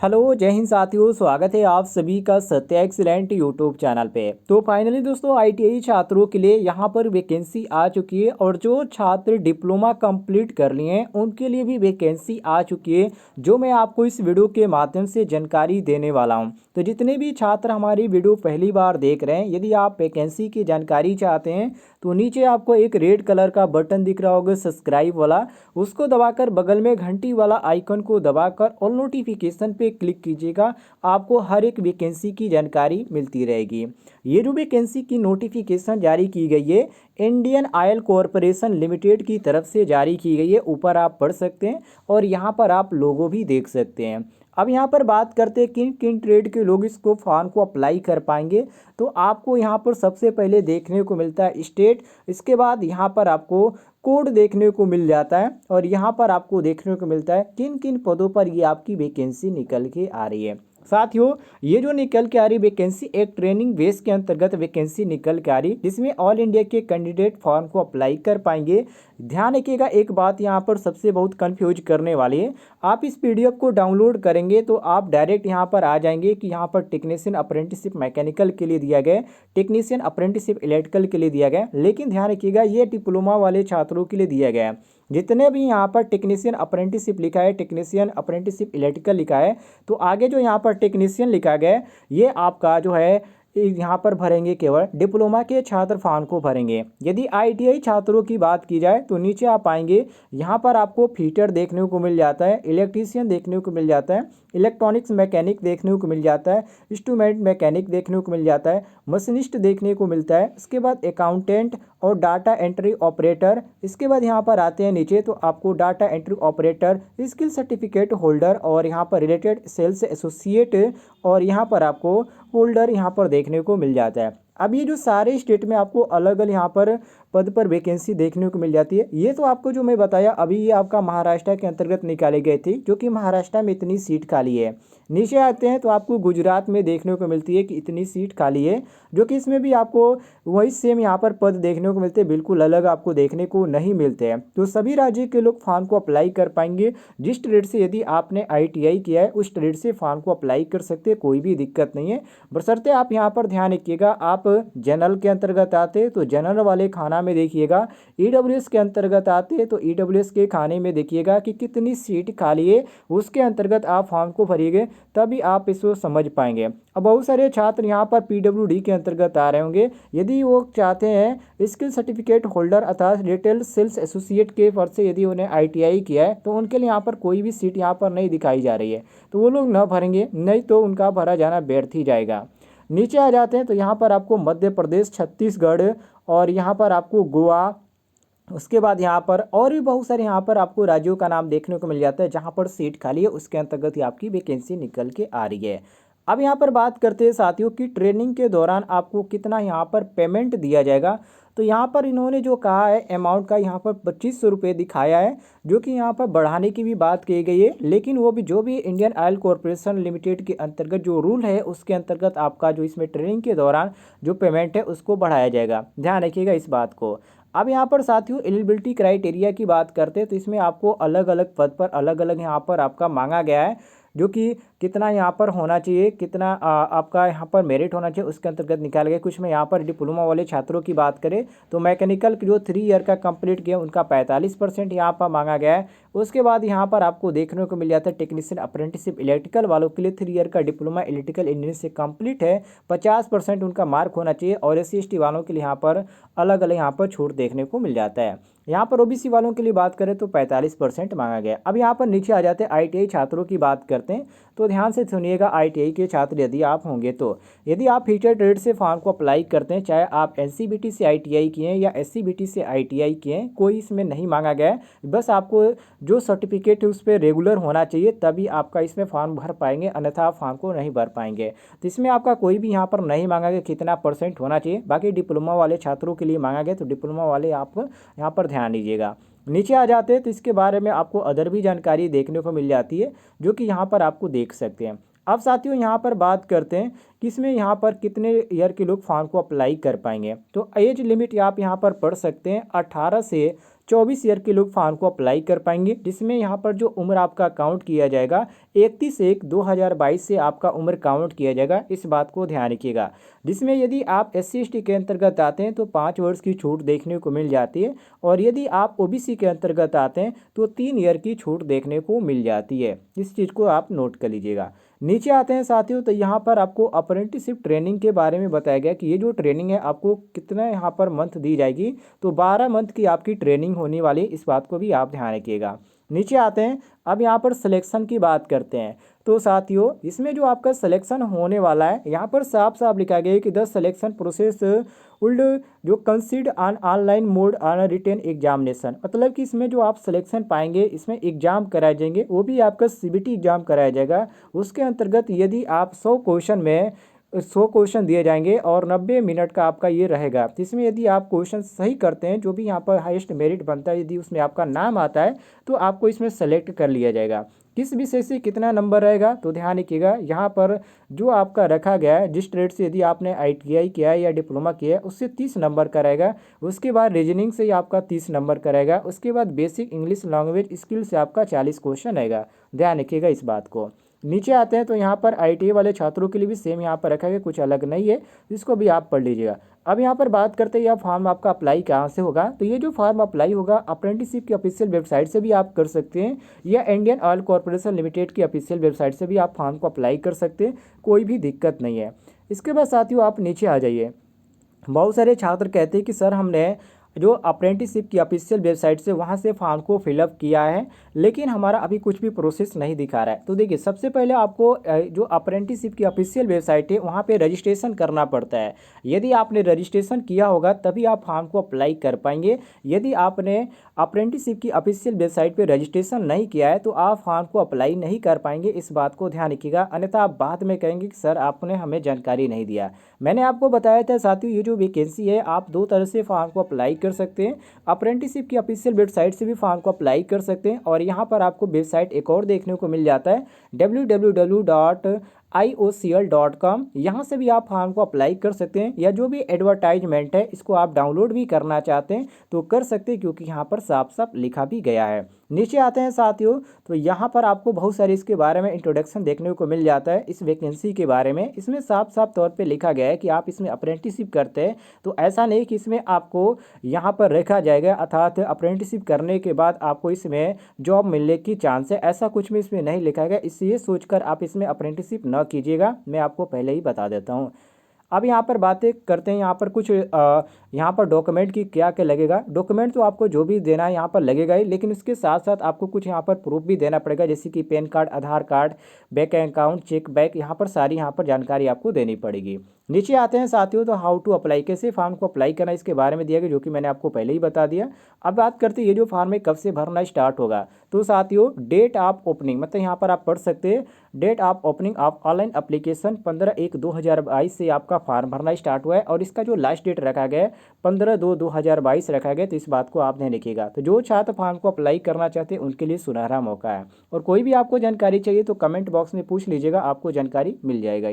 Hello जय हिंद साथियों, स्वागत है आप सभी का सत्या एक्सीलेंट यूट्यूब चैनल पे। तो फाइनली दोस्तों आईटीआई छात्रों के लिए यहाँ पर वैकेंसी आ चुकी है और जो छात्र डिप्लोमा कंप्लीट कर लिए हैं उनके लिए भी वैकेंसी आ चुकी है, जो मैं आपको इस वीडियो के माध्यम से जानकारी देने वाला हूँ। तो जितने भी छात्र हमारी वीडियो पहली बार देख रहे हैं, यदि आप वैकेंसी की जानकारी चाहते हैं तो नीचे आपको एक रेड कलर का बटन दिख रहा होगा सब्सक्राइब वाला, उसको दबाकर बगल में घंटी वाला आइकन को दबाकर ऑल नोटिफिकेशन पे क्लिक कीजिएगा। आपको हर एक वैकेंसी की जानकारी मिलती रहेगी। ये जो वैकेंसी की नोटिफिकेशन जारी की गई है इंडियन ऑयल कॉरपोरेशन लिमिटेड की तरफ से जारी की गई है, ऊपर आप पढ़ सकते हैं और यहाँ पर आप लोगो भी देख सकते हैं। अब यहाँ पर बात करते हैं किन किन ट्रेड के लोग इसको फॉर्म को अप्लाई कर पाएंगे। तो आपको यहाँ पर सबसे पहले देखने को मिलता है स्टेट, इसके बाद यहाँ पर आपको कोड देखने को मिल जाता है और यहाँ पर आपको देखने को मिलता है किन किन पदों पर ये आपकी वैकेंसी निकल के आ रही है। साथियों ये जो निकल के आ रही वैकेंसी एक ट्रेनिंग बेस के अंतर्गत वैकेंसी निकल के आ रही, जिसमें ऑल इंडिया के कैंडिडेट फॉर्म को अप्लाई कर पाएंगे। ध्यान रखिएगा एक बात यहाँ पर सबसे बहुत कंफ्यूज करने वाली है। आप इस पीडीएफ को डाउनलोड करेंगे तो आप डायरेक्ट यहाँ पर आ जाएंगे कि यहाँ पर टेक्नीशियन अप्रेंटिसशिप मैकेनिकल के लिए दिया गया, टेक्नीशियन अप्रेंटिसशिप इलेक्ट्रिकल के लिए दिया गया, लेकिन ध्यान रखिएगा ये डिप्लोमा वाले छात्रों के लिए दिया गया है। जितने भी यहाँ पर टेक्नीशियन अप्रेंटिसशिप लिखा है, टेक्नीशियन अप्रेंटिसशिप इलेक्ट्रिकल लिखा है, तो आगे जो यहाँ पर टेक्नीशियन लिखा गया है ये आपका जो है यहाँ पर भरेंगे केवल डिप्लोमा के छात्र फॉर्म को भरेंगे। यदि आईटीआई छात्रों की बात की जाए तो नीचे आप आएंगे, यहाँ पर आपको फिटर देखने को मिल जाता है, इलेक्ट्रीशियन देखने को मिल जाता है, इलेक्ट्रॉनिक्स मैकेनिक देखने को मिल जाता है, इंस्ट्रूमेंट मैकेनिक देखने को मिल जाता है, मशीनिस्ट देखने को मिलता है, इसके बाद अकाउंटेंट और डाटा एंट्री ऑपरेटर। इसके बाद यहाँ पर आते हैं नीचे तो आपको data entry operator, skill certificate holder और यहाँ पर रिलेटेड सेल्स एसोसिएट और यहाँ पर आपको होल्डर यहाँ पर देखने को मिल जाता है। अब ये जो सारे स्टेट में आपको अलग अलग यहाँ पर पद पर वैकेंसी देखने को मिल जाती है। ये तो आपको जो मैं बताया अभी ये आपका महाराष्ट्र के अंतर्गत निकाले गए थे, जो कि महाराष्ट्र में इतनी सीट खाली है। नीचे आते हैं तो आपको गुजरात में देखने को मिलती है कि इतनी सीट खाली है, जो कि इसमें भी आपको वही सेम यहाँ पर पद देखने को मिलते हैं, बिल्कुल अलग आपको देखने को नहीं मिलते हैं। तो सभी राज्य के लोग फॉर्म को अप्लाई कर पाएंगे। जिस ट्रेड से यदि आपने आईटीआई किया है उस ट्रेड से फॉर्म को अप्लाई कर सकते हैं, कोई भी दिक्कत नहीं है। बशर्ते आप यहाँ पर ध्यान रखिएगा, आप जनरल के अंतर्गत आते तो जनरल वाले खाना में देखिएगा, ईडब्ल्यूएस के अंतर्गत आते तो ईडब्ल्यूएस के खाने में देखिएगा कि कितनी सीट खाली है, उसके अंतर्गत आप फॉर्म को भरिएगा तभी आप इसको समझ पाएंगे। अब बहुत सारे छात्र यहाँ पर पीडब्ल्यूडी के अंतर्गत आ रहे होंगे, यदि वो चाहते हैं स्किल सर्टिफिकेट होल्डर अर्थात रिटेल सेल्स एसोसिएट के पद से यदि उन्हें आईटीआई किया है तो उनके लिए यहाँ पर कोई भी सीट यहाँ पर नहीं दिखाई जा रही है, तो वो लोग न भरेंगे, नहीं तो उनका भरा जाना व्यर्थ ही जाएगा। नीचे आ जाते हैं तो यहाँ पर आपको मध्य प्रदेश, छत्तीसगढ़ और यहाँ पर आपको गोवा, उसके बाद यहाँ पर और भी बहुत सारे यहाँ पर आपको राज्यों का नाम देखने को मिल जाता है जहाँ पर सीट खाली है, उसके अंतर्गत ही आपकी वैकेंसी निकल के आ रही है। अब यहाँ पर बात करते हैं साथियों कि ट्रेनिंग के दौरान आपको कितना यहाँ पर पेमेंट दिया जाएगा। तो यहाँ पर इन्होंने जो कहा है अमाउंट का यहाँ पर 2500 रुपये दिखाया है, जो कि यहाँ पर बढ़ाने की भी बात की गई है, लेकिन वो भी जो भी इंडियन ऑयल कॉरपोरेशन लिमिटेड के अंतर्गत जो रूल है उसके अंतर्गत आपका जो इसमें ट्रेनिंग के दौरान जो पेमेंट है उसको बढ़ाया जाएगा। ध्यान रखिएगा इस बात को। अब यहाँ पर साथियों एलिजिबिलिटी क्राइटेरिया की बात करते हैं तो इसमें आपको अलग अलग पद पर अलग अलग यहाँ पर आपका मांगा गया है, जो कि कितना यहाँ पर होना चाहिए, कितना आपका यहाँ पर मेरिट होना चाहिए, उसके अंतर्गत निकाल गए। कुछ में यहाँ पर डिप्लोमा वाले छात्रों की बात करें तो मैकेनिकल जो 3 ईयर का कंप्लीट किया उनका 45% यहाँ पर मांगा गया है। उसके बाद यहाँ पर आपको देखने को मिल जाता है टेक्नीशियन अप्रेंटिसशिप इलेक्ट्रिकल वालों के लिए 3 ईयर का डिप्लोमा इलेक्ट्रिकल इंजीनियरिंग से कंप्लीट है, 50% उनका मार्क होना चाहिए। और SC/ST वालों के लिए यहाँ पर अलग अलग यहाँ पर छूट देखने को मिल जाता है। यहाँ पर ओबीसी वालों के लिए बात करें तो 45% मांगा गया। अब यहाँ पर नीचे आ जाते हैं आईटीआई छात्रों की बात करते हैं, तो ध्यान से सुनिएगा। आईटीआई के छात्र यदि आप होंगे तो यदि आप फीचर ट्रेड से फॉर्म को अप्लाई करते हैं, चाहे आप एनसीबीटी से आईटीआई किए हैं या एससीबीटी से आईटीआई किए हैं, कोई इसमें नहीं मांगा गया है। बस आपको जो सर्टिफिकेट है उस पर रेगुलर होना चाहिए, तभी आपका इसमें फॉर्म भर पाएंगे, अन्यथा आप फॉर्म को नहीं भर पाएंगे। तो इसमें आपका कोई भी यहाँ पर नहीं मांगा गया कितना % होना चाहिए। बाकी डिप्लोमा वाले छात्रों के लिए मांगा गया, तो डिप्लोमा वाले आप यहाँ पर ध्यान दीजिएगा। नीचे आ जाते हैं तो इसके बारे में आपको अदर भी जानकारी देखने को मिल जाती है, जो कि यहाँ पर आपको देख सकते हैं। अब साथियों यहाँ पर बात करते हैं कि इसमें यहाँ पर कितने ईयर के लोग फॉर्म को अप्लाई कर पाएंगे। तो एज लिमिट आप यहाँ पर पढ़ सकते हैं, 18 से 24 ईयर के लोग फॉर्म को अप्लाई कर पाएंगे, जिसमें यहाँ पर जो उम्र आपका काउंट किया जाएगा 31/1/2022 से आपका उम्र काउंट किया जाएगा, इस बात को ध्यान रखिएगा। जिसमें यदि आप SC/ST के अंतर्गत आते हैं तो 5 वर्ष की छूट देखने को मिल जाती है, और यदि आप OBC के अंतर्गत आते हैं तो 3 ईयर की छूट देखने को मिल जाती है। इस चीज़ को आप नोट कर लीजिएगा। नीचे आते हैं साथियों, तो यहाँ पर आपको अप्रेंटिसशिप ट्रेनिंग के बारे में बताया गया कि ये जो ट्रेनिंग है आपको कितना यहाँ पर मंथ दी जाएगी, तो 12 मंथ की आपकी ट्रेनिंग होने वाली, इस बात को भी आप ध्यान रखिएगा। नीचे आते हैं, अब यहाँ पर सिलेक्शन की बात करते हैं। तो साथियों इसमें जो आपका सिलेक्शन होने वाला है, यहाँ पर साफ साफ लिखा गया है कि द सिलेक्शन प्रोसेस वुड जो considered on online mode on written examination, मतलब कि इसमें जो आप सिलेक्शन पाएंगे इसमें एग्जाम कराए जाएंगे, वो भी आपका CBT एग्जाम कराया जाएगा। उसके अंतर्गत यदि आप 100 क्वेश्चन दिए जाएंगे और 90 मिनट का आपका ये रहेगा। इसमें यदि आप क्वेश्चन सही करते हैं, जो भी यहाँ पर हाईएस्ट मेरिट बनता है, यदि उसमें आपका नाम आता है तो आपको इसमें सेलेक्ट कर लिया जाएगा। किस विषय से कितना नंबर रहेगा, तो ध्यान रखिएगा यहाँ पर जो आपका रखा गया है, जिस ट्रेड से यदि आपने ITI किया है या डिप्लोमा किया है उससे 30 नंबर का रहेगा। उसके बाद रीजनिंग से आपका 30 नंबर का रहेगा। उसके बाद बेसिक इंग्लिश लैंग्वेज स्किल से आपका 40 क्वेश्चन रहेगा, ध्यान रखिएगा इस बात को। नीचे आते हैं तो यहाँ पर ITI वाले छात्रों के लिए भी सेम यहाँ पर रखा गया, कुछ अलग नहीं है, इसको भी आप पढ़ लीजिएगा। अब यहाँ पर बात करते हैं यह फॉर्म आपका अप्लाई कहाँ से होगा, तो ये जो फॉर्म अप्लाई होगा अप्रेंटिसशिप की ऑफिशियल वेबसाइट से भी आप कर सकते हैं, या इंडियन ऑयल कॉर्पोरेशन लिमिटेड की ऑफिशियल वेबसाइट से भी आप फॉर्म को अप्लाई कर सकते हैं, कोई भी दिक्कत नहीं है। इसके बाद साथियों आप नीचे आ जाइए। बहुत सारे छात्र कहते हैं कि सर हमने जो अप्रेंटिसशिप की ऑफिशियल वेबसाइट से वहाँ से फॉर्म को फिलअप किया है, लेकिन हमारा अभी कुछ भी प्रोसेस नहीं दिखा रहा है। तो देखिए सबसे पहले आपको जो अप्रेंटिसशिप की ऑफिशियल वेबसाइट है वहाँ पे रजिस्ट्रेशन करना पड़ता है। यदि आपने रजिस्ट्रेशन किया होगा तभी आप फॉर्म को अप्लाई कर पाएंगे। यदि आपने अप्रेंटिसशिप की ऑफिशियल वेबसाइट पर रजिस्ट्रेशन नहीं किया है तो आप फॉर्म को अप्लाई नहीं कर पाएंगे, इस बात को ध्यान रखिएगा, अन्यथा आप बाद में कहेंगे कि सर आपने हमें जानकारी नहीं दिया। मैंने आपको बताया था साथियों ये जो वैकेंसी है आप 2 तरह से फॉर्म को अप्लाई कर सकते हैं। अप्रेंटिसशिप की ऑफिशियल वेबसाइट से भी फॉर्म को अप्लाई कर सकते हैं, और यहाँ पर आपको वेबसाइट एक और देखने को मिल जाता है www.iocl.com, यहाँ से भी आप फॉर्म को अप्लाई कर सकते हैं, या जो भी एडवर्टाइजमेंट है इसको आप डाउनलोड भी करना चाहते हैं तो कर सकते हैं, क्योंकि यहाँ पर साफ साफ लिखा भी गया है। नीचे आते हैं साथियों, तो यहाँ पर आपको बहुत सारे इसके बारे में इंट्रोडक्शन देखने को मिल जाता है इस वैकेंसी के बारे में। इसमें साफ साफ तौर पे लिखा गया है कि आप इसमें अप्रेंटिसशिप करते हैं तो ऐसा नहीं कि इसमें आपको यहाँ पर रखा जाएगा, अर्थात अप्रेंटिसशिप करने के बाद आपको इसमें जॉब मिलने की चांस है, ऐसा कुछ भी इसमें नहीं लिखा गया। इसलिए सोचकर आप इसमें अप्रेंटिसशिप न कीजिएगा, मैं आपको पहले ही बता देता हूँ। अब यहाँ पर बातें करते हैं, यहाँ पर कुछ यहाँ पर डॉक्यूमेंट की क्या क्या लगेगा। डॉक्यूमेंट तो आपको जो भी देना है यहाँ पर लगेगा ही, लेकिन इसके साथ साथ आपको कुछ यहाँ पर प्रूफ भी देना पड़ेगा, जैसे कि pan card, Aadhaar card, bank account, cheque back, यहाँ पर सारी यहाँ पर जानकारी आपको देनी पड़ेगी। नीचे आते हैं साथियों, तो हाउ टू अप्लाई, कैसे फॉर्म को अप्लाई करना इसके बारे में दिया गया, जो कि मैंने आपको पहले ही बता दिया। अब बात करते हैं ये जो फॉर्म है कब से भरना स्टार्ट होगा। तो साथियों डेट ऑफ ओपनिंग, मतलब यहाँ पर आप पढ़ सकते हैं date of opening of online application 15/1/2022 से आपका फॉर्म भरना स्टार्ट हुआ है, और इसका जो लास्ट डेट रखा गया है 15/2/2022 रखा गया। तो इस बात को आप ध्यान रखिएगा। तो जो छात्र फॉर्म को अप्लाई करना चाहते हैं उनके लिए सुनहरा मौका है, और कोई भी आपको जानकारी चाहिए तो कमेंट बॉक्स में पूछ लीजिएगा, आपको जानकारी मिल जाएगा।